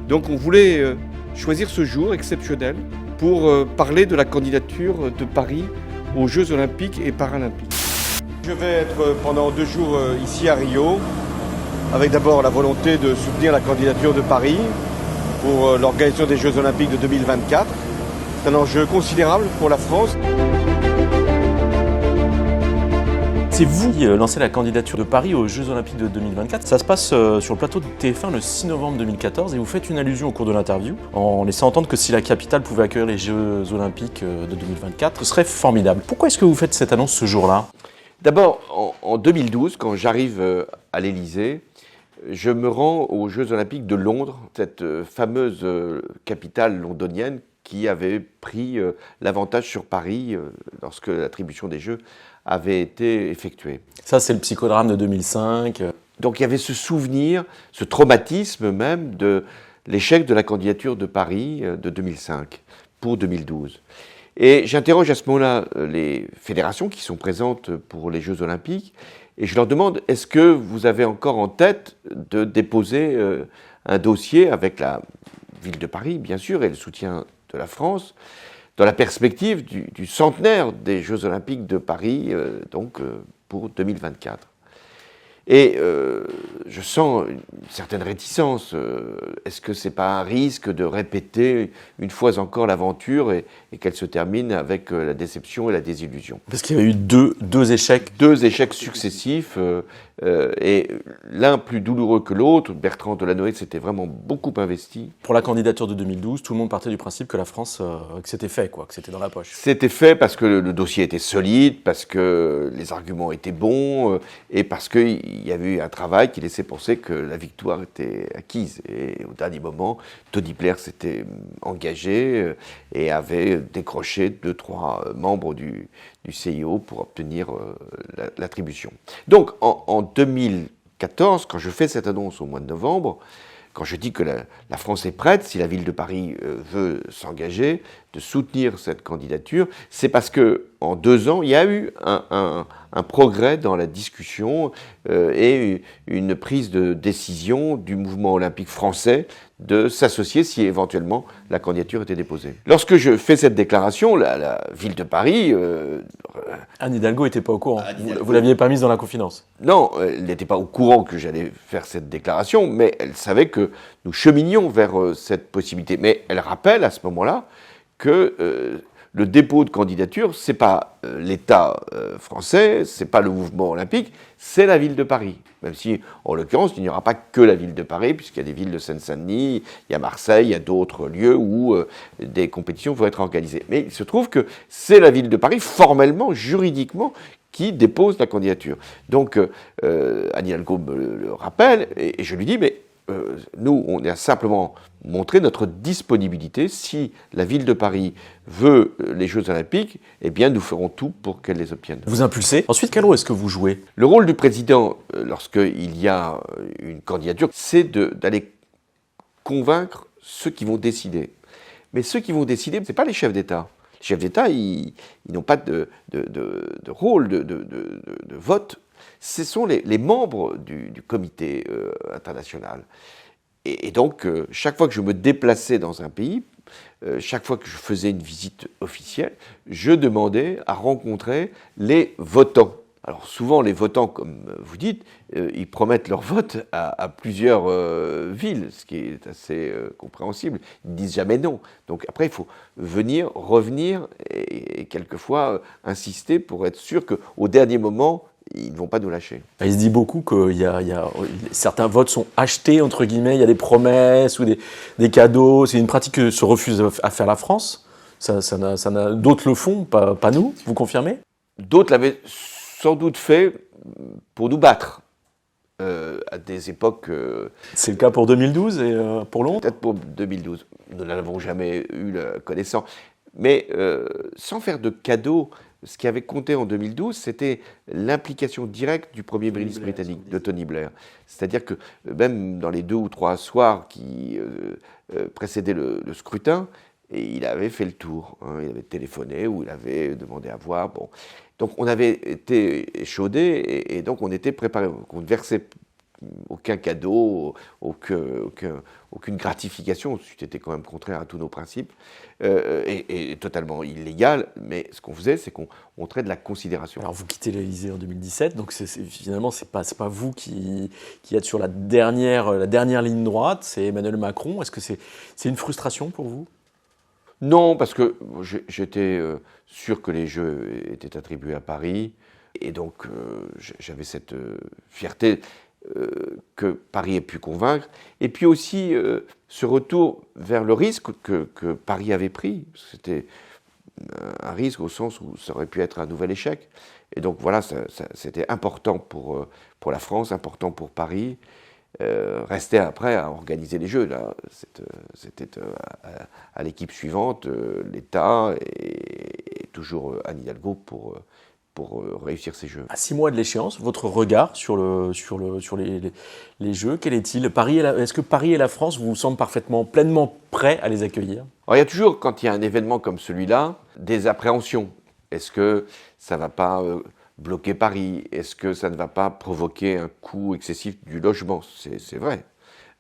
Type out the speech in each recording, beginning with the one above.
Donc on voulait choisir ce jour exceptionnel pour parler de la candidature de Paris aux Jeux Olympiques et Paralympiques. Je vais être pendant 2 jours ici à Rio, avec d'abord la volonté de soutenir la candidature de Paris pour l'organisation des Jeux Olympiques de 2024. C'est un enjeu considérable pour la France. C'est vous qui lancez la candidature de Paris aux Jeux Olympiques de 2024. Ça se passe sur le plateau de TF1 le 6 novembre 2014 et vous faites une allusion au cours de l'interview en laissant entendre que si la capitale pouvait accueillir les Jeux Olympiques de 2024, ce serait formidable. Pourquoi est-ce que vous faites cette annonce ce jour-là ? D'abord, en 2012, quand j'arrive à l'Élysée, je me rends aux Jeux Olympiques de Londres, cette fameuse capitale londonienne qui avait pris l'avantage sur Paris lorsque l'attribution des Jeux avait été effectuée. Ça, c'est le psychodrame de 2005. Donc il y avait ce souvenir, ce traumatisme même de l'échec de la candidature de Paris de 2005 pour 2012. Et j'interroge à ce moment-là les fédérations qui sont présentes pour les Jeux Olympiques et je leur demande, est-ce que vous avez encore en tête de déposer un dossier avec la ville de Paris, bien sûr, et le soutien de la France, dans la perspective du centenaire des Jeux Olympiques de Paris, pour 2024. Et je sens une certaine réticence. Est-ce que c'est pas un risque de répéter une fois encore l'aventure et qu'elle se termine avec la déception et la désillusion ? Parce qu'il y a eu deux échecs. 2 échecs successifs, et l'un plus douloureux que l'autre. Bertrand Delanoë s'était vraiment beaucoup investi. Pour la candidature de 2012, tout le monde partait du principe que la France, que c'était fait, que c'était dans la poche. C'était fait parce que le dossier était solide, parce que les arguments étaient bons, et parce qu'il y avait eu un travail qui laissait penser que la victoire était acquise. Et au dernier moment, Tony Blair s'était engagé et avait décroché 2-3 membres du CIO pour obtenir l'attribution. Donc en 2014, quand je fais cette annonce au mois de novembre, quand je dis que la France est prête, si la ville de Paris veut s'engager, de soutenir cette candidature, c'est parce qu'en 2 ans, il y a eu un progrès dans la discussion et une prise de décision du mouvement olympique français de s'associer si éventuellement la candidature était déposée. Lorsque je fais cette déclaration, la ville de Paris... Anne Hidalgo n'était pas au courant. Vous ne l'aviez pas mise dans la confidence. Non, elle n'était pas au courant que j'allais faire cette déclaration, mais elle savait que nous cheminions vers cette possibilité. Mais elle rappelle à ce moment-là que le dépôt de candidature, c'est pas l'État français, c'est pas le mouvement olympique, c'est la ville de Paris. Même si, en l'occurrence, il n'y aura pas que la ville de Paris, puisqu'il y a des villes de Seine-Saint-Denis, il y a Marseille, il y a d'autres lieux où des compétitions vont être organisées. Mais il se trouve que c'est la ville de Paris, formellement, juridiquement, qui dépose la candidature. Donc, Anne Hidalgo me le rappelle, et je lui dis, mais nous, on a simplement montré notre disponibilité. Si la ville de Paris veut les Jeux Olympiques, eh bien, nous ferons tout pour qu'elle les obtienne. Vous impulsez. Ensuite, quel rôle est-ce que vous jouez ? Le rôle du président, lorsqu'il y a une candidature, c'est d'aller convaincre ceux qui vont décider. Mais ceux qui vont décider, ce n'est pas les chefs d'État. Les chefs d'État, ils n'ont pas de rôle de vote. Ce sont les membres du comité international. Et donc, chaque fois que je me déplaçais dans un pays, chaque fois que je faisais une visite officielle, je demandais à rencontrer les votants. Alors souvent, les votants, comme vous dites, ils promettent leur vote à plusieurs villes, ce qui est assez compréhensible. Ils ne disent jamais non. Donc après, il faut venir, revenir et quelquefois insister pour être sûr qu'au dernier moment, ils ne vont pas nous lâcher. Il se dit beaucoup que certains votes sont achetés, entre guillemets, il y a des promesses ou des cadeaux. C'est une pratique que se refuse à faire la France. D'autres le font, pas nous, vous confirmez ? D'autres l'avaient sans doute fait pour nous battre à des époques... C'est le cas pour 2012 et pour Londres ? Peut-être pour 2012. Nous n'en avons jamais eu la connaissance. Mais sans faire de cadeaux, ce qui avait compté en 2012, c'était l'implication directe du Premier ministre britannique, de Tony Blair. C'est-à-dire que même dans les 2 ou 3 soirs qui précédaient le scrutin, il avait fait le tour. Il avait téléphoné ou il avait demandé à voir. Bon. Donc on avait été échaudés et donc on était préparés. On ne versait aucun cadeau, aucune gratification, ce qui était quand même contraire à tous nos principes, et totalement illégal. Mais ce qu'on faisait, c'est qu'on montrait de la considération. Alors vous quittez l'Élysée en 2017, donc finalement c'est pas vous qui êtes sur la dernière ligne droite, c'est Emmanuel Macron. Est-ce que c'est une frustration pour vous? Non, parce que j'étais sûr que les Jeux étaient attribués à Paris, et donc j'avais cette fierté que Paris ait pu convaincre, et puis aussi ce retour vers le risque que Paris avait pris. C'était un risque au sens où ça aurait pu être un nouvel échec. Et donc voilà, c'était important pour la France, important pour Paris. Restait après à organiser les Jeux. Là, c'était à l'équipe suivante, l'État et toujours Anne Hidalgo pour réussir ces Jeux. À 6 mois de l'échéance, votre regard sur les Jeux, quel est-il? Est-ce que Paris et la France vous semblent pleinement prêts à les accueillir? Alors, il y a toujours, quand il y a un événement comme celui-là, des appréhensions. Est-ce que ça ne va pas bloquer Paris? Est-ce que ça ne va pas provoquer un coût excessif du logement? C'est vrai.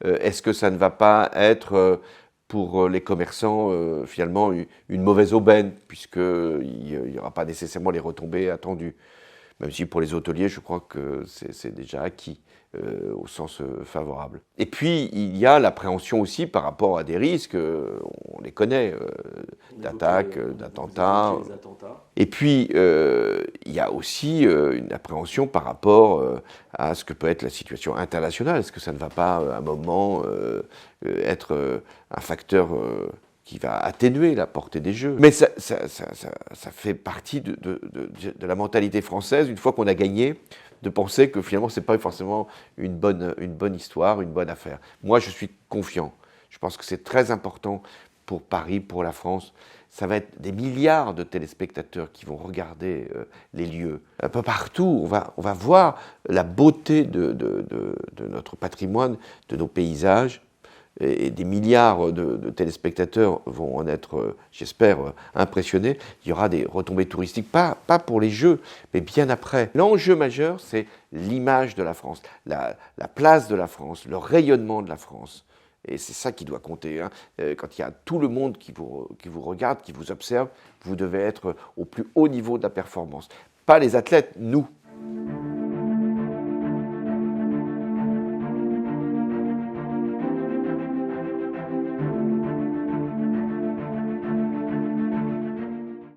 Est-ce que ça ne va pas être pour les commerçants finalement une mauvaise aubaine, puisqu'il n'y aura pas nécessairement les retombées attendues? Même si pour les hôteliers, je crois que c'est déjà acquis au sens favorable. Et puis, il y a l'appréhension aussi par rapport à des risques, on les connaît, d'attaques, d'attentats. Et puis, il y a aussi une appréhension par rapport à ce que peut être la situation internationale. Est-ce que ça ne va pas, à un moment, être un facteur qui va atténuer la portée des Jeux? Mais ça fait partie de la mentalité française, une fois qu'on a gagné, de penser que finalement, ce n'est pas forcément une bonne histoire, une bonne affaire. Moi, je suis confiant. Je pense que c'est très important pour Paris, pour la France. Ça va être des milliards de téléspectateurs qui vont regarder les lieux. Un peu partout, on va voir la beauté de notre patrimoine, de nos paysages. Et des milliards de téléspectateurs vont en être, j'espère, impressionnés. Il y aura des retombées touristiques, pas pour les Jeux, mais bien après. L'enjeu majeur, c'est l'image de la France, la place de la France, le rayonnement de la France. Et c'est ça qui doit compter. Hein. Quand il y a tout le monde qui vous regarde, qui vous observe, vous devez être au plus haut niveau de la performance. Pas les athlètes, nous.